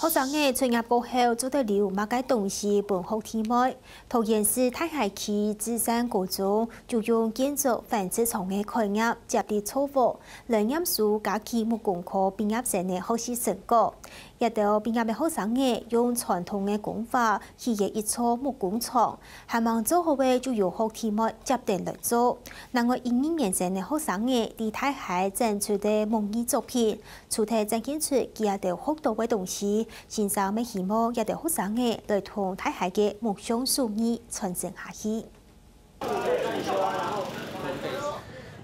學生嘅專業過後做得了乜嘅東西本學題目，桃園市太海區智山高中就用建築紡織廠嘅概念接力操課，來驗數假期木工科畢業生嘅學習成果。一到畢業嘅學生嘅用傳統嘅工法起嘅一座木工廠，希望做好嘅就由學題目接定來做。另外12年生嘅學生嘅喺太海展出嘅模擬作品，除睇展現出佢一條學到嘅東西。先生咪希望一啲學生嘅來同太海嘅木匠手藝傳承下去。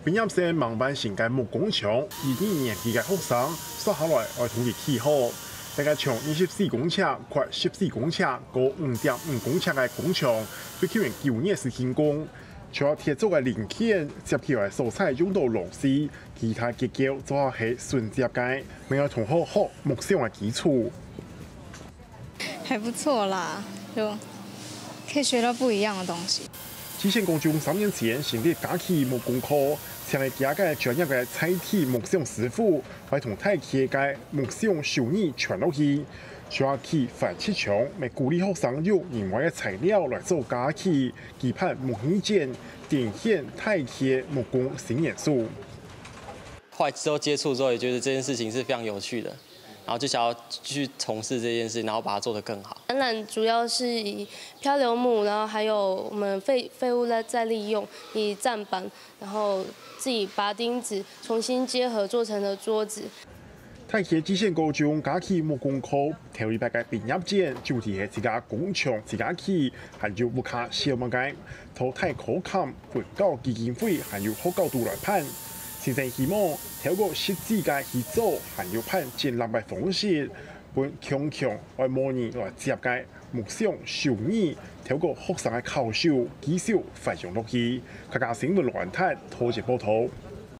畢業生盲辦成間木工廠，12年級嘅學生接下來愛同佢契合。大家從24公尺、闊14公尺、高5.5公尺嘅工廠，對佢哋9年時間工。除咗鐵做嘅零件，接起來素材用到螺絲，其他結構做下係順接嘅，咪有同學木匠嘅基礎。還不錯啦，就可以學到不一樣的東西。智山高中3年前成立假期木工科，請嚟幾個專業嘅彩體木匠師傅，來同太企嘅木匠手藝傳落去。假期紡織廠咪鼓勵學生用另外嘅材料來做假期，期盼木器件展現太企木工新元素。後來之後接觸之後，也覺得這件事情是非常有趣的。然後就想要繼續從事這件事，然後把它做得更好。展覽主要是以漂流木，然後還有我們廢物再利用，以棧板，然後自己拔釘子，重新結合做成了桌子。太企智山高中假期木工科頭一擺嘅畢業展，主題係自家工廠自家起，還有木卡小物件，淘汰可砍，環保基金會還有好高度來判。先生希望透過實際嘅去做，還有判建立嘅方式，本強來模擬來接嘅木匠手藝，透過學生嘅考試技術發揚落去，客家新聞論壇拖住報道。